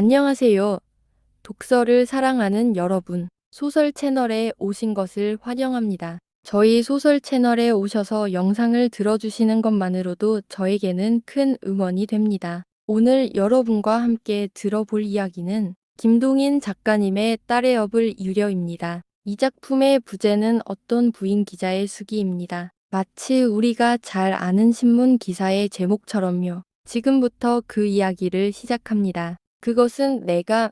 안녕하세요. 독서를 사랑하는 여러분, 소설 채널에 오신 것을 환영합니다. 저희 소설 채널에 오셔서 영상을 들어주시는 것만으로도 저에게는 큰 응원이 됩니다. 오늘 여러분과 함께 들어볼 이야기는 김동인 작가님의 딸의 업을 유려입니다. 이 작품의 부제는 어떤 부인 기자의 수기입니다. 마치 우리가 잘 아는 신문 기사의 제목처럼요. 지금부터 그 이야기를 시작합니다. 그것은 내가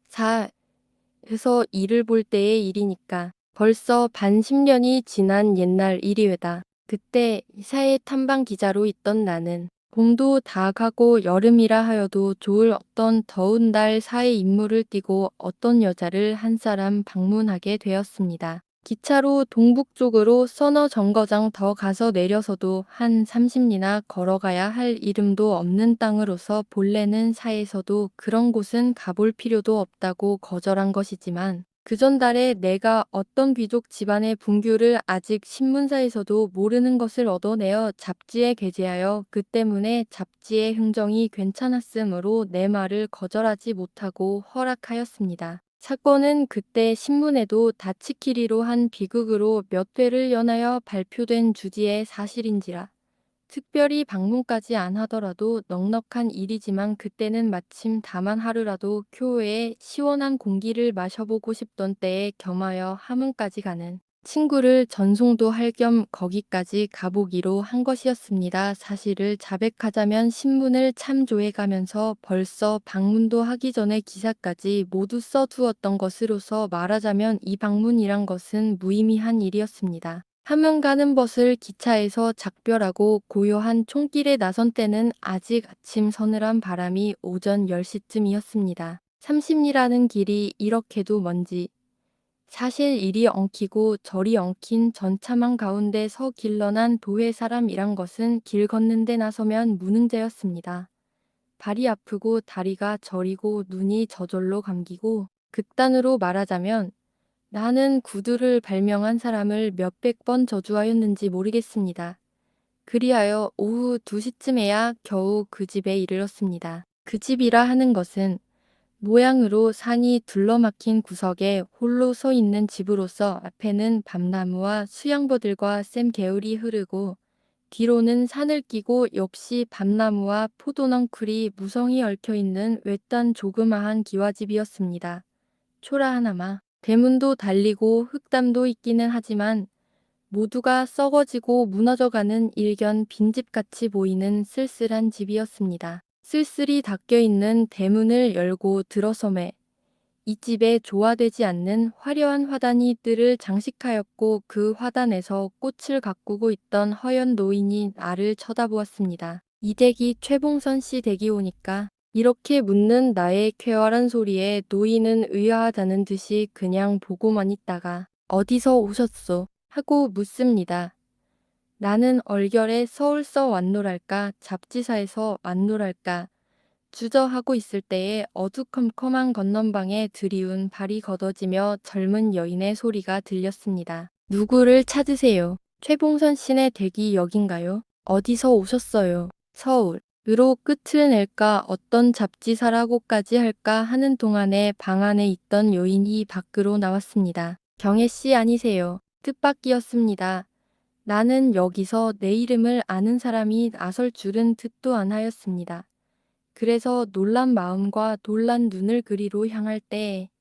사에서 일을 볼 때의 일이니까. 벌써 반 10년이 지난 옛날 일이외다. 그때 사회 탐방 기자로 있던 나는 봄도 다 가고 여름이라 하여도 좋을 어떤 더운 날 사회 임무를 띠고 어떤 여자를 한 사람 방문하게 되었습니다. 기차로 동북쪽으로 서너 정거장 더 가서 내려서도 한 30리나 걸어가야 할 이름도 없는 땅으로서 본래는 사에서도 그런 곳은 가볼 필요도 없다고 거절한 것이지만 그 전달에 내가 어떤 귀족 집안의 분규를 아직 신문사에서도 모르는 것을 얻어내어 잡지에 게재하여 그 때문에 잡지의 흥정이 괜찮았으므로 내 말을 거절하지 못하고 허락하였습니다. 사건은 그때 신문에도 다치키리로 한 비극으로 몇 회를 연하여 발표된 주지의 사실인지라. 특별히 방문까지 안 하더라도 넉넉한 일이지만 그때는 마침 다만 하루라도 교외에 시원한 공기를 마셔보고 싶던 때에 겸하여 함흥까지 가는 친구를 전송도 할 겸 거기까지 가보기로 한 것이었습니다. 사실을 자백하자면 신문을 참조해가면서 벌써 방문도 하기 전에 기사까지 모두 써두었던 것으로서 말하자면 이 방문이란 것은 무의미한 일이었습니다. 함흥 가는 벗을 기차에서 작별하고 고요한 촌길에 나선 때는 아직 아침 서늘한 바람이 오전 10시쯤이었습니다. 30리라는 길이 이렇게도 먼지 사실 이리 엉키고 저리 엉킨 전차망 가운데 서 길러난 도회 사람이란 것은 길 걷는데 나서면 무능제였습니다. 발이 아프고 다리가 저리고 눈이 저절로 감기고 극단으로 말하자면 나는 구두를 발명한 사람을 몇백 번 저주하였는지 모르겠습니다. 그리하여 오후 2시쯤에야 겨우 그 집에 이르렀습니다. 그 집이라 하는 것은 모양으로 산이 둘러막힌 구석에 홀로 서 있는 집으로서 앞에는 밤나무와 수양버들과 샘개울이 흐르고 뒤로는 산을 끼고 역시 밤나무와 포도넝쿨이 무성히 얽혀있는 외딴 조그마한 기와집이었습니다. 초라하나마 대문도 달리고 흙담도 있기는 하지만 모두가 썩어지고 무너져가는 일견 빈집같이 보이는 쓸쓸한 집이었습니다. 쓸쓸히 닫혀있는 대문을 열고 들어서매 이 집에 조화되지 않는 화려한 화단이 뜰을 장식하였고 그 화단에서 꽃을 가꾸고 있던 허연 노인이 나를 쳐다보았습니다. 이 댁이 최봉선 씨 댁이 오니까 이렇게 묻는 나의 쾌활한 소리에 노인은 의아하다는 듯이 그냥 보고만 있다가 어디서 오셨소? 하고 묻습니다. 나는 얼결에 서울서 왔노랄까 잡지사에서 왔노랄까 주저하고 있을 때에 어두컴컴한 건넌방에 드리운 발이 걷어지며 젊은 여인의 소리가 들렸습니다. 누구를 찾으세요? 최봉선 씨네 댁이 여긴가요? 어디서 오셨어요? 서울. 으로 끝을 낼까 어떤 잡지사라고까지 할까 하는 동안에 방 안에 있던 여인이 밖으로 나왔습니다. 경혜 씨 아니세요? 뜻밖이었습니다. 나는 여기서 내 이름을 아는 사람이 나설 줄은 듣도 안 하였습니다. 그래서 놀란 마음과 놀란 눈을 그리로 향할 때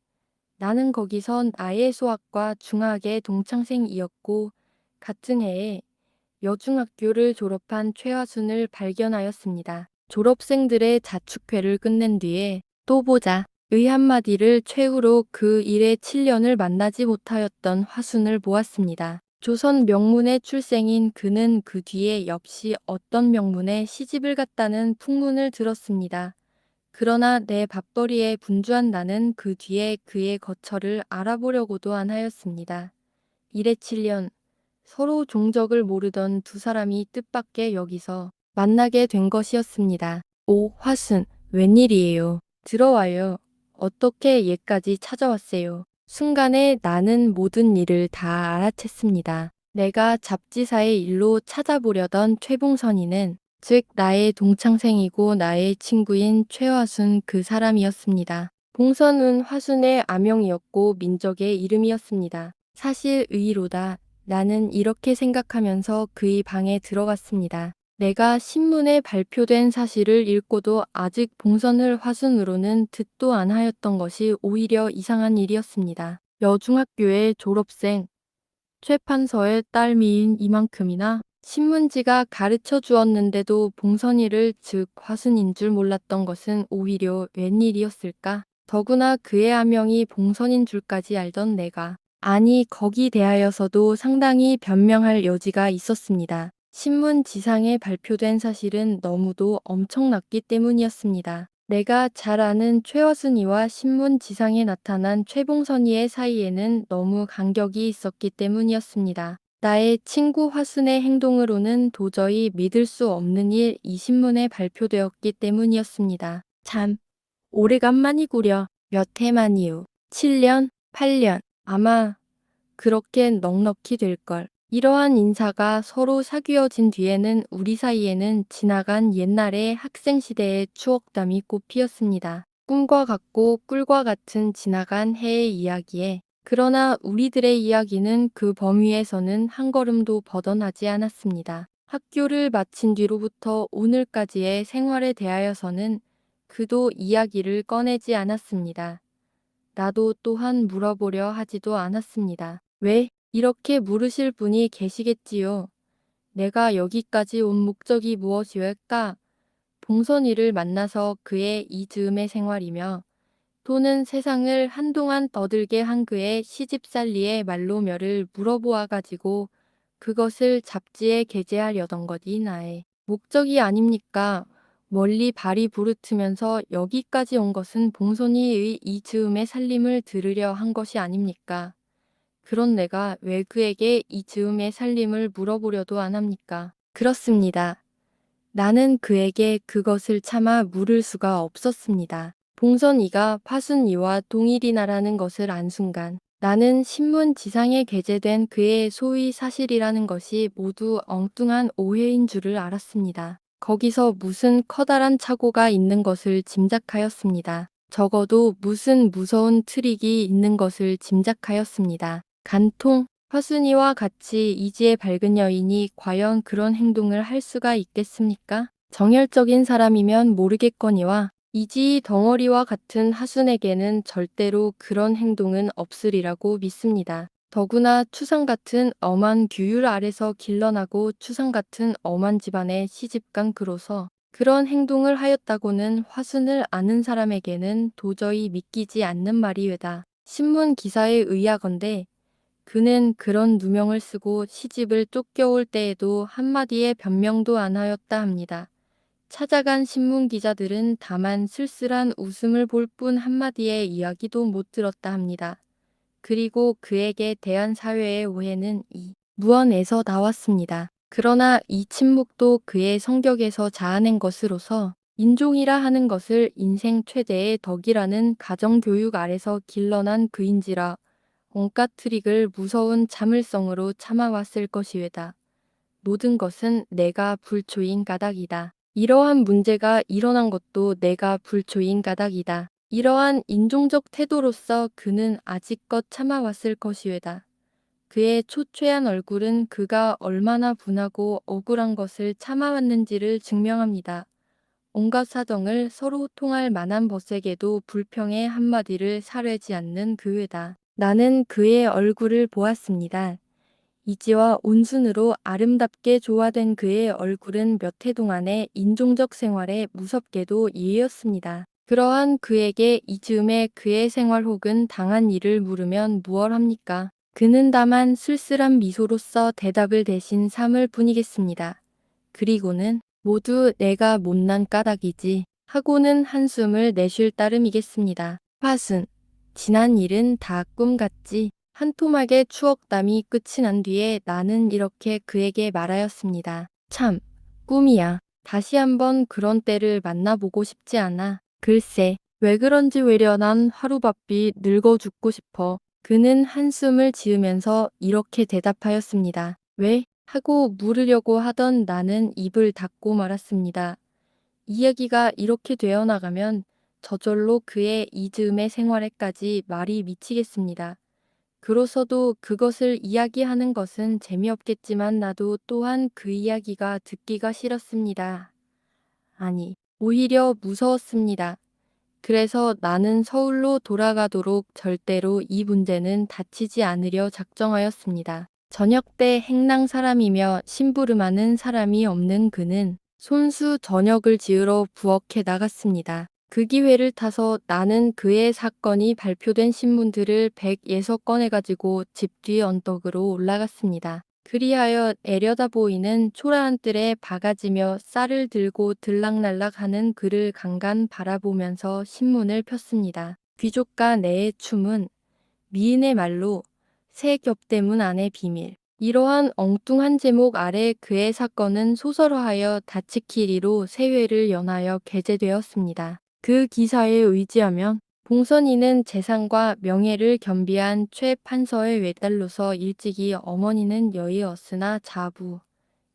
나는 거기선 나의 소학과 중학의 동창생이었고 같은 해에 여중학교를 졸업한 최하순을 발견하였습니다. 졸업생들의 자축회를 끝낸 뒤에 또 보자 의 한마디를 최후로 그 일에 7년을 만나지 못하였던 화순을 보았습니다. 조선 명문의 출생인 그는 그 뒤에 역시 어떤 명문에 시집을 갔다는 풍문을 들었습니다. 그러나 내 밥벌이에 분주한 나는 그 뒤에 그의 거처를 알아보려고도 안 하였습니다. 일에 7년 서로 종적을 모르던 두 사람이 뜻밖의 여기서 만나게 된 것이었습니다. 오, 화순, 웬일이에요? 들어와요. 어떻게 얘까지 찾아왔어요? 순간에 나는 모든 일을 다 알아챘습니다. 내가 잡지사의 일로 찾아보려던 최봉선이는 즉 나의 동창생이고 나의 친구인 최화순 그 사람이었습니다. 봉선은 화순의 아명이었고 민족의 이름이었습니다. 사실 의로다. 나는 이렇게 생각하면서 그의 방에 들어갔습니다. 내가 신문에 발표된 사실을 읽고도 아직 봉선을 화순으로는 듣도 안 하였던 것이 오히려 이상한 일이었습니다. 여중학교의 졸업생, 최판서의 딸미인 이만큼이나 신문지가 가르쳐 주었는데도 봉선이를 즉 화순인 줄 몰랐던 것은 오히려 웬일이었을까? 더구나 그의 아명이 봉선인 줄까지 알던 내가. 아니 거기 대하여서도 상당히 변명할 여지가 있었습니다. 신문지상에 발표된 사실은 너무도 엄청났기 때문이었습니다. 내가 잘 아는 최화순이와 신문지상에 나타난 최봉선이의 사이에는 너무 간격이 있었기 때문이었습니다. 나의 친구 화순의 행동으로는 도저히 믿을 수 없는 일이 신문에 발표되었기 때문이었습니다. 참, 오래간만이구려. 몇 해 만이요. 7년, 8년. 아마 그렇게 넉넉히 될걸. 이러한 인사가 서로 사귀어진 뒤에는 우리 사이에는 지나간 옛날의 학생시대의 추억담이 꽃피었습니다. 꿈과 같고 꿀과 같은 지나간 해의 이야기에 그러나 우리들의 이야기는 그 범위에서는 한 걸음도 벗어나지 않았습니다. 학교를 마친 뒤로부터 오늘까지의 생활에 대하여서는 그도 이야기를 꺼내지 않았습니다. 나도 또한 물어보려 하지도 않았습니다. 왜? 이렇게 물으실 분이 계시겠지요. 내가 여기까지 온 목적이 무엇이었까? 봉선이를 만나서 그의 이 즈음의 생활이며 또는 세상을 한동안 떠들게 한 그의 시집살리의 말로며를 물어보아 가지고 그것을 잡지에 게재하려던 것이 나의 목적이 아닙니까? 멀리 발이 부르트면서 여기까지 온 것은 봉선이의 이 즈음의 살림을 들으려 한 것이 아닙니까? 그런 내가 왜 그에게 이 즈음의 살림을 물어보려도 안 합니까? 그렇습니다. 나는 그에게 그것을 차마 물을 수가 없었습니다. 봉선이가 파순이와 동일이나라는 것을 안 순간 나는 신문 지상에 게재된 그의 소위 사실이라는 것이 모두 엉뚱한 오해인 줄을 알았습니다. 거기서 무슨 커다란 착오가 있는 것을 짐작하였습니다. 적어도 무슨 무서운 트릭이 있는 것을 짐작하였습니다. 간통, 화순이와 같이 이지에 밝은 여인이 과연 그런 행동을 할 수가 있겠습니까? 정열적인 사람이면 모르겠거니와 이지 덩어리와 같은 하순에게는 절대로 그런 행동은 없으리라고 믿습니다. 더구나 추상 같은 엄한 규율 아래서 길러나고 추상 같은 엄한 집안의 시집간 그로서 그런 행동을 하였다고는 화순을 아는 사람에게는 도저히 믿기지 않는 말이외다. 신문 기사에 의하건대 그는 그런 누명을 쓰고 시집을 쫓겨올 때에도 한마디의 변명도 안 하였다 합니다. 찾아간 신문 기자들은 다만 쓸쓸한 웃음을 볼 뿐 한마디의 이야기도 못 들었다 합니다. 그리고 그에게 대한 사회의 오해는 이 무언에서 나왔습니다. 그러나 이 침묵도 그의 성격에서 자아낸 것으로서 인종이라 하는 것을 인생 최대의 덕이라는 가정교육 아래서 길러난 그인지라 온갖 트릭을 무서운 자물성으로 참아왔을 것이외다. 모든 것은 내가 불초인 까닭이다. 이러한 문제가 일어난 것도 내가 불초인 까닭이다. 이러한 인종적 태도로서 그는 아직껏 참아왔을 것이외다. 그의 초췌한 얼굴은 그가 얼마나 분하고 억울한 것을 참아왔는지를 증명합니다. 온갖 사정을 서로 통할 만한 벗에게도 불평의 한마디를 사뢰지 않는 그 외다. 나는 그의 얼굴을 보았습니다. 이지와 온순으로 아름답게 조화된 그의 얼굴은 몇 해 동안의 인종적 생활에 무섭게도 예였습니다. 그러한 그에게 이 즈음에 그의 생활 혹은 당한 일을 물으면 무얼 합니까? 그는 다만 쓸쓸한 미소로써 대답을 대신 삼을 뿐이겠습니다. 그리고는 모두 내가 못난 까닭이지 하고는 한숨을 내쉴 따름이겠습니다. 화순, 지난 일은 다 꿈 같지. 한 토막의 추억담이 끝이 난 뒤에 나는 이렇게 그에게 말하였습니다. 참, 꿈이야. 다시 한번 그런 때를 만나보고 싶지 않아. 글쎄, 왜 그런지 외려 난 하루바삐 늙어 죽고 싶어. 그는 한숨을 지으면서 이렇게 대답하였습니다. 왜? 하고 물으려고 하던 나는 입을 닫고 말았습니다. 이야기가 이렇게 되어 나가면 저절로 그의 이즈음의 생활에까지 말이 미치겠습니다. 그로서도 그것을 이야기하는 것은 재미없겠지만 나도 또한 그 이야기가 듣기가 싫었습니다. 아니, 오히려 무서웠습니다. 그래서 나는 서울로 돌아가도록 절대로 이 문제는 다치지 않으려 작정하였습니다. 저녁 때 행랑 사람이며 심부름하는 사람이 없는 그는 손수 저녁을 지으러 부엌에 나갔습니다. 그 기회를 타서 나는 그의 사건이 발표된 신문들을 106건에 가지고 집 뒤 언덕으로 올라갔습니다. 그리하여 애려다 보이는 초라한 뜰에 바가지며 쌀을 들고 들락날락하는 그를 간간 바라보면서 신문을 폈습니다. 귀족가 내의 춤은 미인의 말로 새 겹대문 안의 비밀. 이러한 엉뚱한 제목 아래 그의 사건은 소설화하여 다치키리로 새 회를 연하여 게재되었습니다. 그 기사에 의지하면 봉선이는 재산과 명예를 겸비한 최 판서의 외딸로서 일찍이 어머니는 여의었으나 자부,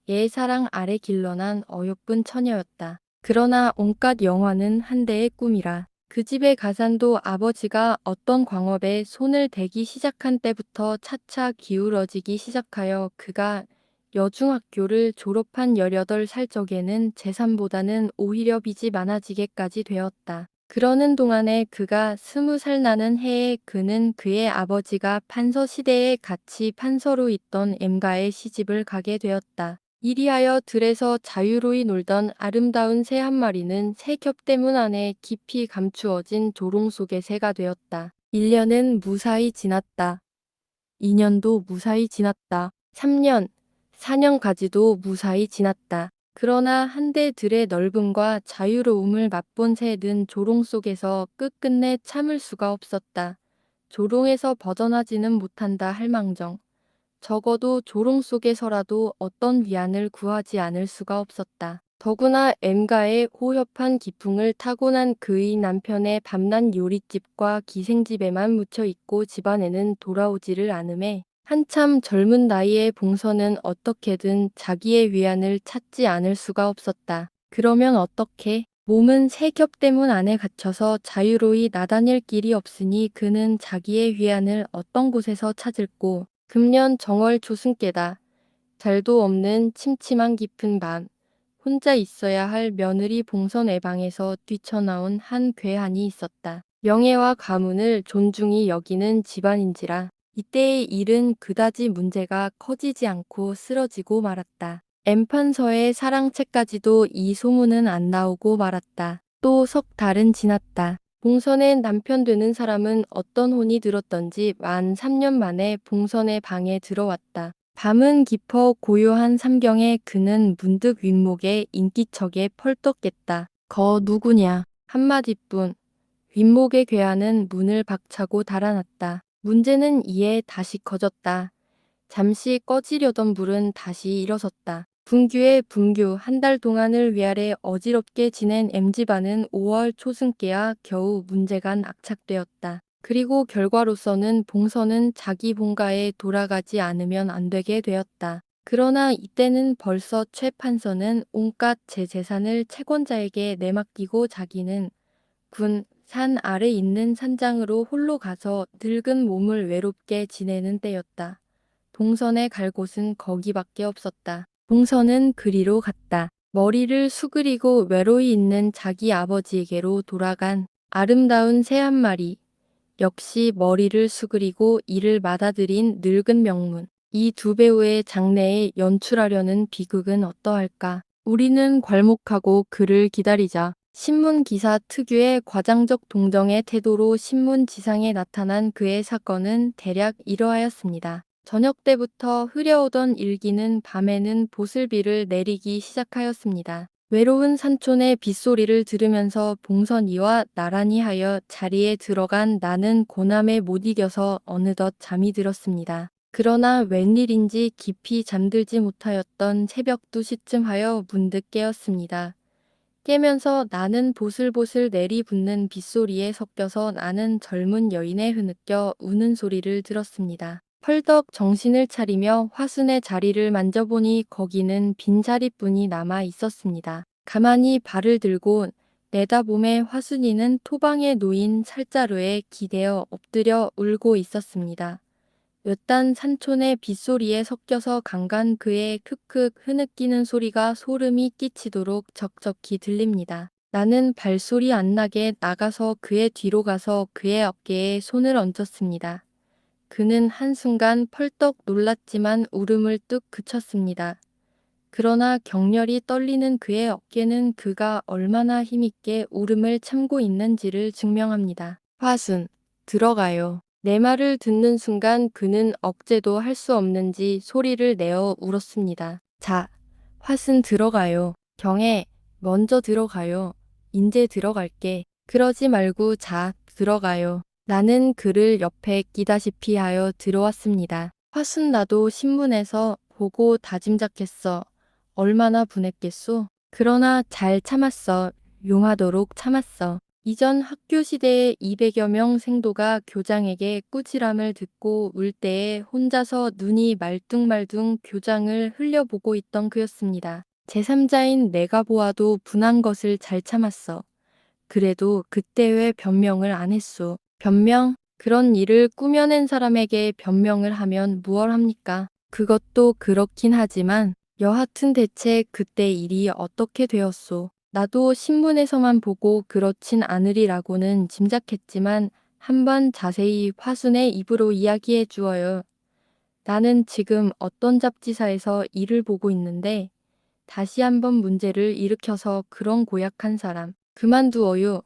예사랑 아래 길러난 어여쁜 처녀였다. 그러나 온갖 영화는 한대의 꿈이라. 그 집의 가산도 아버지가 어떤 광업에 손을 대기 시작한 때부터 차차 기울어지기 시작하여 그가 여중학교를 졸업한 18살 적에는 재산보다는 오히려 빚이 많아지게까지 되었다. 그러는 동안에 그가 20살 나는 해에 그는 그의 아버지가 판서 시대에 같이 판서로 있던 M가의 시집을 가게 되었다. 이리하여 들에서 자유로이 놀던 아름다운 새 한 마리는 새 겹대문 안에 깊이 감추어진 조롱 속의 새가 되었다. 1년은 무사히 지났다. 2년도 무사히 지났다. 3년, 4년까지도 무사히 지났다. 그러나 한데 들의 넓음과 자유로움을 맛본 새는 조롱 속에서 끝끝내 참을 수가 없었다. 조롱에서 벗어나지는 못한다 할망정. 적어도 조롱 속에서라도 어떤 위안을 구하지 않을 수가 없었다. 더구나 M가의 호협한 기풍을 타고난 그의 남편의 밤낮 요릿집과 기생집에만 묻혀 있고 집안에는 돌아오지를 않음에 한참 젊은 나이에 봉선은 어떻게든 자기의 위안을 찾지 않을 수가 없었다. 그러면 어떻게? 몸은 새 겹대문 안에 갇혀서 자유로이 나다닐 길이 없으니 그는 자기의 위안을 어떤 곳에서 찾을꼬. 금년 정월 조승께다. 잘도 없는 침침한 깊은 밤. 혼자 있어야 할 며느리 봉선 애방에서 뛰쳐나온 한 괴한이 있었다. 명예와 가문을 존중히 여기는 집안인지라 이때의 일은 그다지 문제가 커지지 않고 쓰러지고 말았다. 엠판서의 사랑책까지도 이 소문은 안 나오고 말았다. 또 석 달은 지났다. 봉선의 남편 되는 사람은 어떤 혼이 들었던지 만 3년 만에 봉선의 방에 들어왔다. 밤은 깊어 고요한 삼경에 그는 문득 윗목에 인기척에 펄떡 깼다. 거 누구냐? 한마디뿐. 윗목의 괴한은 문을 박차고 달아났다. 문제는 이에 다시 커졌다. 잠시 꺼지려던 불은 다시 일어섰다. 분규의 분규 한 달 동안을 위아래 어지럽게 지낸 M집안은 5월 초승께야 겨우 문제가 악착되었다. 그리고 결과로서는 봉선은 자기 본가에 돌아가지 않으면 안 되게 되었다. 그러나 이때는 벌써 최 판서는 온갖 제 재산을 채권자에게 내맡기고 자기는 군, 산 아래 있는 산장으로 홀로 가서 늙은 몸을 외롭게 지내는 때였다. 봉선에 갈 곳은 거기밖에 없었다. 봉선은 그리로 갔다. 머리를 수그리고 외로이 있는 자기 아버지에게로 돌아간 아름다운 새 한 마리. 역시 머리를 수그리고 이를 받아들인 늙은 명문. 이 두 배우의 장래에 연출하려는 비극은 어떠할까? 우리는 괄목하고 그를 기다리자. 신문 기사 특유의 과장적 동정의 태도로 신문 지상에 나타난 그의 사건은 대략 이러하였습니다. 저녁 때부터 흐려오던 일기는 밤에는 보슬비를 내리기 시작하였습니다. 외로운 산촌의 빗소리를 들으면서 봉선이와 나란히 하여 자리에 들어간 나는 고남에 못 이겨서 어느덧 잠이 들었습니다. 그러나 웬일인지 깊이 잠들지 못하였던 새벽 2시쯤 하여 문득 깨었습니다. 깨면서 나는 보슬보슬 내리붓는 빗소리에 섞여서 나는 젊은 여인의 흐느껴 우는 소리를 들었습니다. 펄떡 정신을 차리며 화순의 자리를 만져보니 거기는 빈자리뿐이 남아 있었습니다. 가만히 발을 들고 내다보매 화순이는 토방에 놓인 찰자루에 기대어 엎드려 울고 있었습니다. 외딴 산촌의 빗소리에 섞여서 강간 그의 크크 흐느끼는 소리가 소름이 끼치도록 적적히 들립니다. 나는 발소리 안 나게 나가서 그의 뒤로 가서 그의 어깨에 손을 얹었습니다. 그는 한순간 펄떡 놀랐지만 울음을 뚝 그쳤습니다. 그러나 격렬히 떨리는 그의 어깨는 그가 얼마나 힘있게 울음을 참고 있는지를 증명합니다. 화순, 들어가요. 내 말을 듣는 순간 그는 억제도 할 수 없는지 소리를 내어 울었습니다. 자, 화순 들어가요. 경혜, 먼저 들어가요. 인제 들어갈게. 그러지 말고 자, 들어가요. 나는 그를 옆에 끼다시피 하여 들어왔습니다. 화순 나도 신문에서 보고 다짐작했어. 얼마나 분했겠소? 그러나 잘 참았어. 용하도록 참았어. 이전 학교 시대의 200여 명 생도가 교장에게 꾸지람을 듣고 울 때에 혼자서 눈이 말둥말둥 교장을 흘려보고 있던 그였습니다. 제3자인 내가 보아도 분한 것을 잘 참았어. 그래도 그때 왜 변명을 안 했소? 변명? 그런 일을 꾸며낸 사람에게 변명을 하면 무얼 합니까? 그것도 그렇긴 하지만 여하튼 대체 그때 일이 어떻게 되었소? 나도 신문에서만 보고 그렇진 않으리라고는 짐작했지만 한번 자세히 화순의 입으로 이야기해 주어요. 나는 지금 어떤 잡지사에서 일을 보고 있는데 다시 한번 문제를 일으켜서 그런 고약한 사람 그만두어요.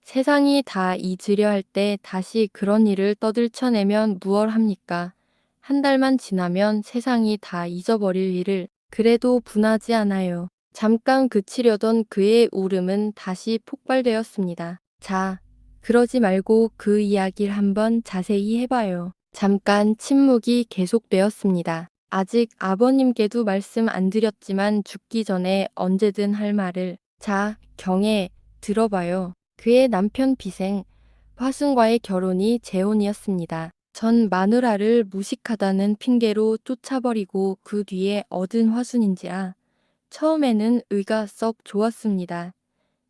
세상이 다 잊으려 할 때 다시 그런 일을 떠들쳐내면 무얼 합니까? 한 달만 지나면 세상이 다 잊어버릴 일을 그래도 분하지 않아요. 잠깐 그치려던 그의 울음은 다시 폭발되었습니다. 자, 그러지 말고 그 이야기를 한번 자세히 해봐요. 잠깐 침묵이 계속되었습니다. 아직 아버님께도 말씀 안 드렸지만 죽기 전에 언제든 할 말을 자, 경혜, 들어봐요. 그의 남편 비생, 화순과의 결혼이 재혼이었습니다. 전 마누라를 무식하다는 핑계로 쫓아버리고 그 뒤에 얻은 화순인지라 처음에는 의가 썩 좋았습니다.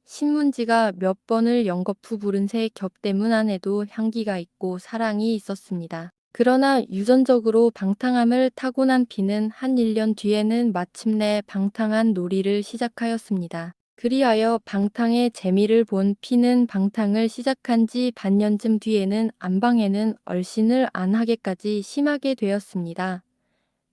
신문지가 몇 번을 연거푸 부른 새 겹대문 안에도 향기가 있고 사랑이 있었습니다. 그러나 유전적으로 방탕함을 타고난 피는 한 1년 뒤에는 마침내 방탕한 놀이를 시작하였습니다. 그리하여 방탕의 재미를 본 피는 방탕을 시작한 지 반년쯤 뒤에는 안방에는 얼씬을 안 하게까지 심하게 되었습니다.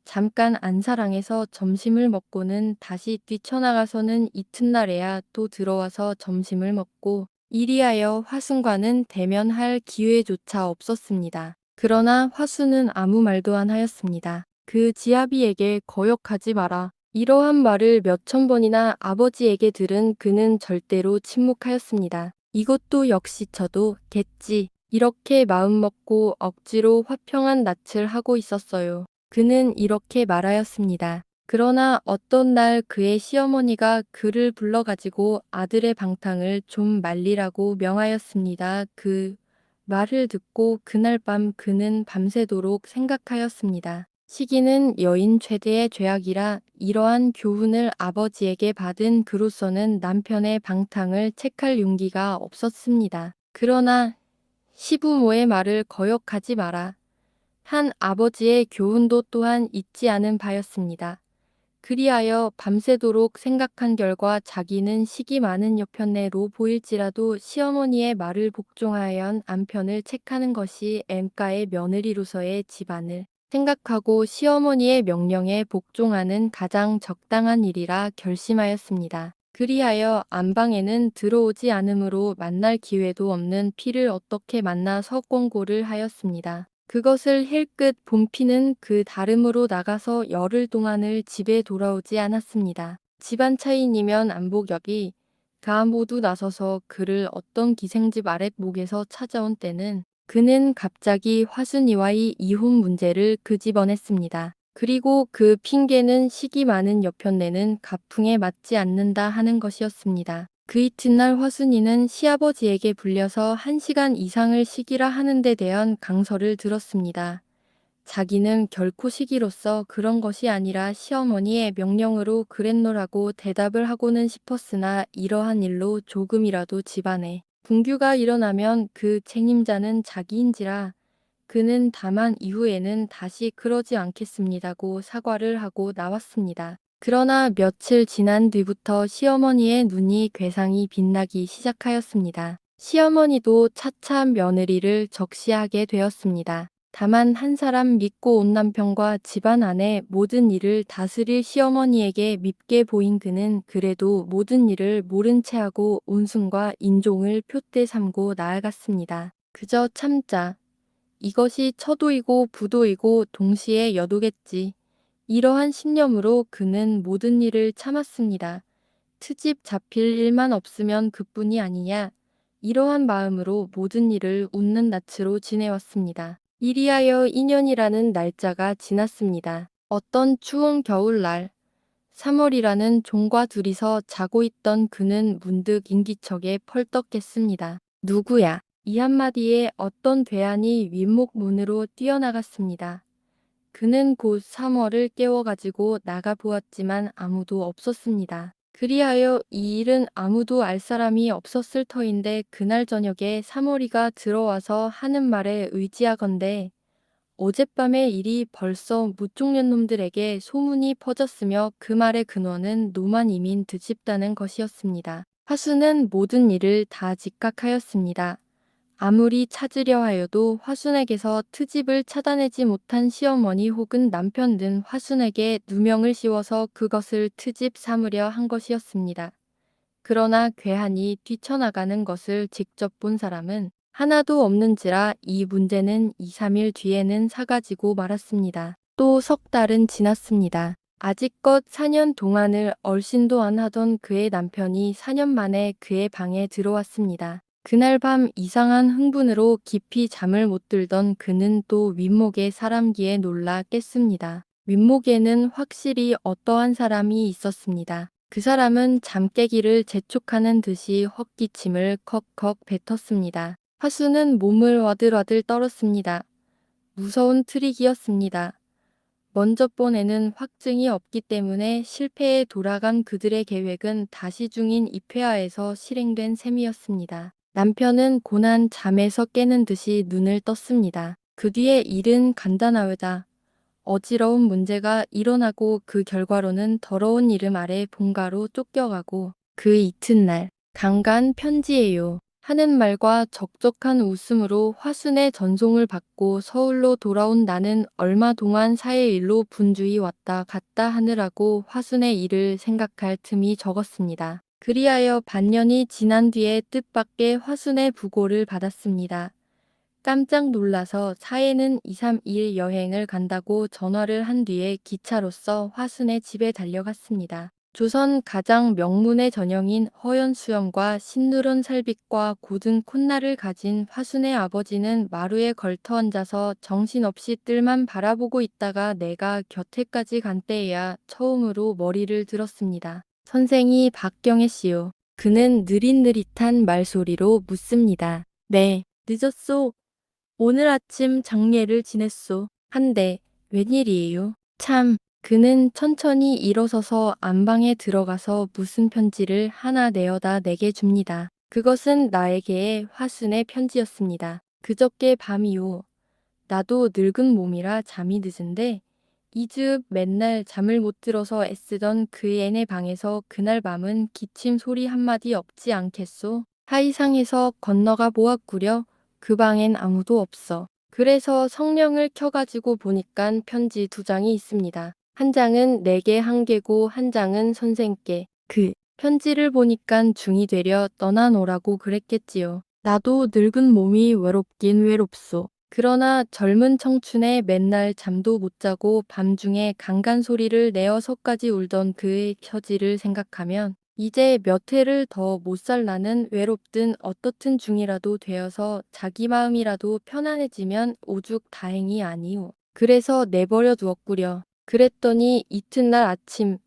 잠깐 안사랑해서 점심을 먹고는 다시 뛰쳐나가서는 이튿날에야 또 들어와서 점심을 먹고 이리하여 화순과는 대면할 기회조차 없었습니다. 그러나 화순은 아무 말도 안 하였습니다. 그 지아비에게 거역하지 마라. 이러한 말을 몇천 번이나 아버지에게 들은 그는 절대로 침묵하였습니다. 이것도 역시 저도 겠지. 이렇게 마음먹고 억지로 화평한 낯을 하고 있었어요. 그는 이렇게 말하였습니다. 그러나 어떤 날 그의 시어머니가 그를 불러가지고 아들의 방탕을 좀 말리라고 명하였습니다. 그 말을 듣고 그날 밤 그는 밤새도록 생각하였습니다. 시기는 여인 최대의 죄악이라 이러한 교훈을 아버지에게 받은 그로서는 남편의 방탕을 책할 용기가 없었습니다. 그러나 시부모의 말을 거역하지 마라. 한 아버지의 교훈도 또한 잊지 않은 바였습니다. 그리하여 밤새도록 생각한 결과 자기는 식이 많은 여편네로 보일지라도 시어머니의 말을 복종하여 남편을 책하는 것이 엠가의 며느리로서의 집안을 생각하고 시어머니의 명령에 복종하는 가장 적당한 일이라 결심하였습니다. 그리하여 안방에는 들어오지 않으므로 만날 기회도 없는 피를 어떻게 만나 석공고를 하였습니다. 그것을 힐끗 본 피는 그 다름으로 나가서 열흘 동안을 집에 돌아오지 않았습니다. 집안 차인이면 안복역이 가 모두 나서서 그를 어떤 기생집 아랫목에서 찾아온 때는 그는 갑자기 화순이와의 이혼 문제를 끄집어냈습니다. 그리고 그 핑계는 식이 많은 여편네는 가풍에 맞지 않는다 하는 것이었습니다. 그 이튿날 화순이는 시아버지에게 불려서 1시간 이상을 쉬기라 하는 데 대한 강서를 들었습니다. 자기는 결코 시기로서 그런 것이 아니라 시어머니의 명령으로 그랬노라고 대답을 하고는 싶었으나 이러한 일로 조금이라도 집안에 분규가 일어나면 그 책임자는 자기인지라 그는 다만 이후에는 다시 그러지 않겠습니다고 사과를 하고 나왔습니다. 그러나 며칠 지난 뒤부터 시어머니의 눈이 괴상히 빛나기 시작하였습니다. 시어머니도 차차 며느리를 적시하게 되었습니다. 다만 한 사람 믿고 온 남편과 집안 안의 모든 일을 다스릴 시어머니에게 밉게 보인 그는 그래도 모든 일을 모른 채하고 온순과 인종을 표대 삼고 나아갔습니다. 그저 참자. 이것이 처도이고 부도이고 동시에 여도겠지. 이러한 신념으로 그는 모든 일을 참았습니다. 트집 잡힐 일만 없으면 그뿐이 아니냐. 이러한 마음으로 모든 일을 웃는 낯으로 지내왔습니다. 이리하여 2년이라는 날짜가 지났습니다. 어떤 추운 겨울날 3월이라는 종과 둘이서 자고 있던 그는 문득 인기척에 펄떡했습니다. 누구야? 이 한마디에 어떤 괴한이 윗목 문으로 뛰어나갔습니다. 그는 곧 3월을 깨워가지고 나가보았지만 아무도 없었습니다. 그리하여 이 일은 아무도 알 사람이 없었을 터인데 그날 저녁에 3월이가 들어와서 하는 말에 의지하건대 어젯밤의 일이 벌써 무쪽년 놈들에게 소문이 퍼졌으며 그 말의 근원은 노만 이민 드집다는 것이었습니다. 화순은 모든 일을 다 직각하였습니다. 아무리 찾으려 하여도 화순에게서 트집을 찾아내지 못한 시어머니 혹은 남편 등 화순에게 누명을 씌워서 그것을 트집 삼으려 한 것이었습니다. 그러나 괴한이 뛰쳐나가는 것을 직접 본 사람은 하나도 없는지라 이 문제는 2, 3일 뒤에는 사가지고 말았습니다. 또 석 달은 지났습니다. 아직껏 4년 동안을 얼씬도 안 하던 그의 남편이 4년 만에 그의 방에 들어왔습니다. 그날 밤 이상한 흥분으로 깊이 잠을 못 들던 그는 또 윗목의 사람기에 놀라 깼습니다. 윗목에는 확실히 어떠한 사람이 있었습니다. 그 사람은 잠 깨기를 재촉하는 듯이 헛기침을 컥컥 뱉었습니다. 화수는 몸을 와들와들 떨었습니다. 무서운 트릭이었습니다. 먼저 번에는 확증이 없기 때문에 실패에 돌아간 그들의 계획은 다시 중인 입회하에서 실행된 셈이었습니다. 남편은 고난 잠에서 깨는 듯이 눈을 떴습니다. 그 뒤에 일은 간단하다. 어지러운 문제가 일어나고 그 결과로는 더러운 이름 아래 본가로 쫓겨가고 그 이튿날 강간 편지예요. 하는 말과 적적한 웃음으로 화순의 전송을 받고 서울로 돌아온 나는 얼마 동안 사의 일로 분주히 왔다 갔다 하느라고 화순의 일을 생각할 틈이 적었습니다. 그리하여 반년이 지난 뒤에 뜻밖의 화순의 부고를 받았습니다. 깜짝 놀라서 사해는 2, 3일 여행을 간다고 전화를 한 뒤에 기차로서 화순의 집에 달려갔습니다. 조선 가장 명문의 전형인 허연수염과 신누런 살빛과 고든 콧날을 가진 화순의 아버지는 마루에 걸터 앉아서 정신없이 뜰만 바라보고 있다가 내가 곁에까지 간 때에야 처음으로 머리를 들었습니다. 선생이 박경혜 씨요. 그는 느릿느릿한 말소리로 묻습니다. 네, 늦었소. 오늘 아침 장례를 지냈소. 한데 웬일이에요? 참, 그는 천천히 일어서서 안방에 들어가서 무슨 편지를 하나 내어다 내게 줍니다. 그것은 나에게의 화순의 편지였습니다. 그저께 밤이요. 나도 늙은 몸이라 잠이 늦은데 이 즈음 맨날 잠을 못 들어서 애쓰던 그 애네 방에서 그날 밤은 기침 소리 한마디 없지 않겠소? 하이상에서 건너가 보았구려. 그 방엔 아무도 없어. 그래서 성령을 켜가지고 보니깐 편지 2장이 있습니다. 한 장은 내게 한 개고 한 장은 선생께. 그 편지를 보니깐 중이 되려 떠나노라고 그랬겠지요. 나도 늙은 몸이 외롭긴 외롭소. 그러나 젊은 청춘에 맨날 잠도 못 자고 밤중에 강간 소리를 내어서까지 울던 그의 처지를 생각하면 이제 몇 해를 더 못 살라는 외롭든 어떻든 중이라도 되어서 자기 마음이라도 편안해지면 오죽 다행이 아니오. 그래서 내버려 두었구려. 그랬더니 이튿날 아침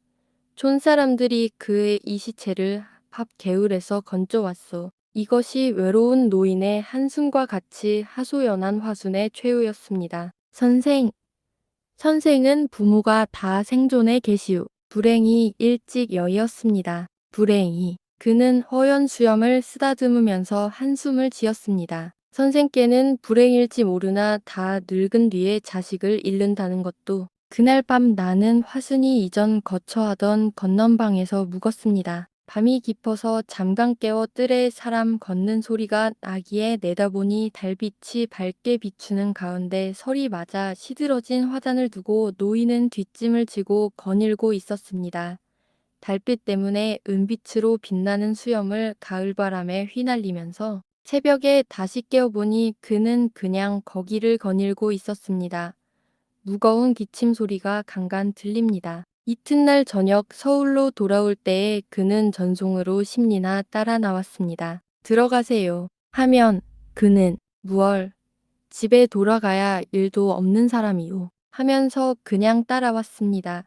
촌사람들이 그의 이 시체를 밥 개울에서 건져왔소. 이것이 외로운 노인의 한숨과 같이 하소연한 화순의 최후였습니다. 선생, 선생은 부모가 다 생존에 계시우. 불행히 일찍 여의었습니다. 불행히. 그는 허연 수염을 쓰다듬으면서 한숨을 지었습니다. 선생께는 불행일지 모르나 다 늙은 뒤에 자식을 잃는다는 것도 그날 밤 나는 화순이 이전 거처하던 건넌방에서 묵었습니다. 밤이 깊어서 잠깐 깨어 뜰에 사람 걷는 소리가 나기에 내다보니 달빛이 밝게 비추는 가운데 설이 맞아 시들어진 화단을 두고 노인은 뒷짐을 지고 거닐고 있었습니다. 달빛 때문에 은빛으로 빛나는 수염을 가을바람에 휘날리면서 새벽에 다시 깨어보니 그는 그냥 거기를 거닐고 있었습니다. 무거운 기침 소리가 간간 들립니다. 이튿날 저녁 서울로 돌아올 때에 그는 전송으로 심리나 따라 나왔습니다. 들어가세요. 하면 그는 무얼 집에 돌아가야 일도 없는 사람이오 하면서 그냥 따라왔습니다.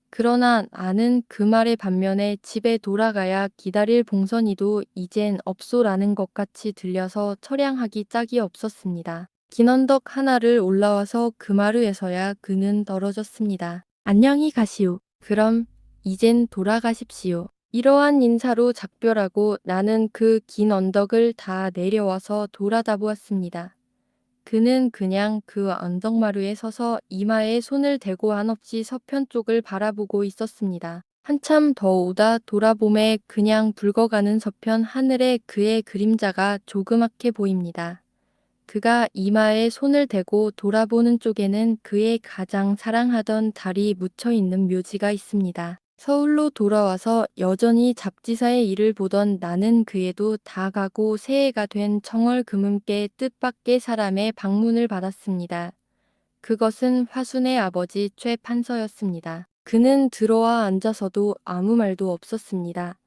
그러나 나는 그 말의 반면에 집에 돌아가야 기다릴 봉선이도 이젠 없소라는 것 같이 들려서 처량하기 짝이 없었습니다. 긴 언덕 하나를 올라와서 그 마루에서야 그는 떨어졌습니다. 안녕히 가시오. 그럼 이젠 돌아가십시오. 이러한 인사로 작별하고 나는 그 긴 언덕을 다 내려와서 돌아다보았습니다. 그는 그냥 그 언덕마루에 서서 이마에 손을 대고 한없이 서편 쪽을 바라보고 있었습니다. 한참 더 오다 돌아봄에 그냥 붉어가는 서편 하늘에 그의 그림자가 조그맣게 보입니다. 그가 이마에 손을 대고 돌아보는 쪽에는 그의 가장 사랑하던 달이 묻혀 있는 묘지가 있습니다. 서울로 돌아와서 여전히 잡지사의 일을 보던 나는 그에도 다 가고 새해가 된 청월 금음께 뜻밖의 사람의 방문을 받았습니다. 그것은 화순의 아버지 최 판서였습니다. 그는 들어와 앉아서도 아무 말도 없었습니다.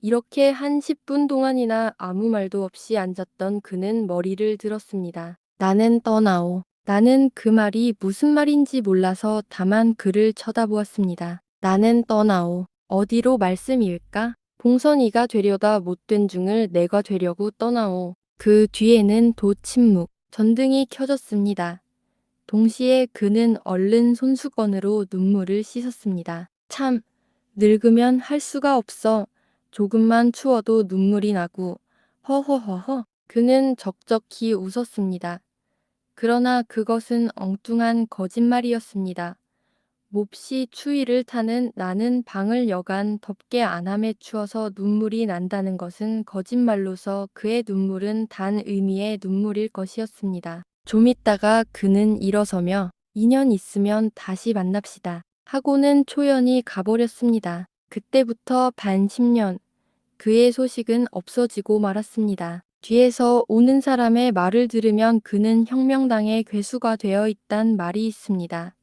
이렇게 한 10분 동안이나 아무 말도 없이 앉았던 그는 머리를 들었습니다. 나는 떠나오. 나는 그 말이 무슨 말인지 몰라서 다만 그를 쳐다보았습니다. 나는 떠나오. 어디로 말씀이일까? 봉선이가 되려다 못된 중을 내가 되려고 떠나오. 그 뒤에는 도침묵, 전등이 켜졌습니다. 동시에 그는 얼른 손수건으로 눈물을 씻었습니다. 참, 늙으면 할 수가 없어. 조금만 추워도 눈물이 나고, 허허허허. 그는 적적히 웃었습니다. 그러나 그것은 엉뚱한 거짓말이었습니다. 몹시 추위를 타는 나는 방을 여간 덥게 안함에 추워서 눈물이 난다는 것은 거짓말로서 그의 눈물은 단 의미의 눈물일 것이었습니다. 좀 있다가 그는 일어서며 2년 있으면 다시 만납시다 하고는 초연히 가버렸습니다. 그때부터 반 10년 그의 소식은 없어지고 말았습니다. 뒤에서 오는 사람의 말을 들으면 그는 혁명당의 괴수가 되어 있단 말이 있습니다.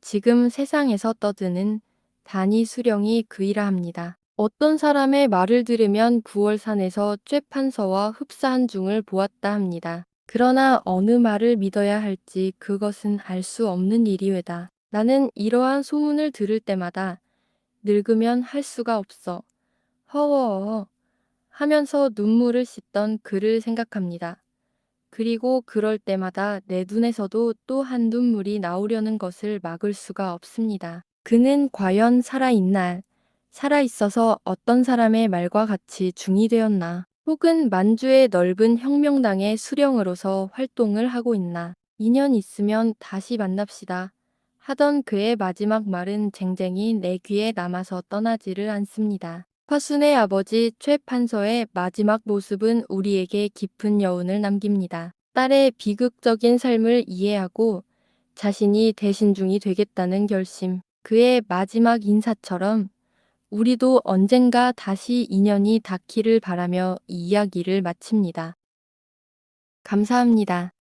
지금 세상에서 떠드는 단위 수령이 그이라 합니다. 어떤 사람의 말을 들으면 9월산에서 쬐판서와 흡사한 중을 보았다 합니다. 그러나 어느 말을 믿어야 할지 그것은 알 수 없는 일이외다. 나는 이러한 소문을 들을 때마다 늙으면 할 수가 없어. 허허허 하면서 눈물을 씻던 그를 생각합니다. 그리고 그럴 때마다 내 눈에서도 또 한 눈물이 나오려는 것을 막을 수가 없습니다. 그는 과연 살아있나? 살아있어서 어떤 사람의 말과 같이 중이 되었나? 혹은 만주의 넓은 혁명당의 수령으로서 활동을 하고 있나? 2년 있으면 다시 만납시다. 하던 그의 마지막 말은 쟁쟁이 내 귀에 남아서 떠나지를 않습니다. 화순의 아버지 최 판서의 마지막 모습은 우리에게 깊은 여운을 남깁니다. 딸의 비극적인 삶을 이해하고 자신이 대신중이 되겠다는 결심, 그의 마지막 인사처럼 우리도 언젠가 다시 인연이 닿기를 바라며 이 이야기를 마칩니다. 감사합니다.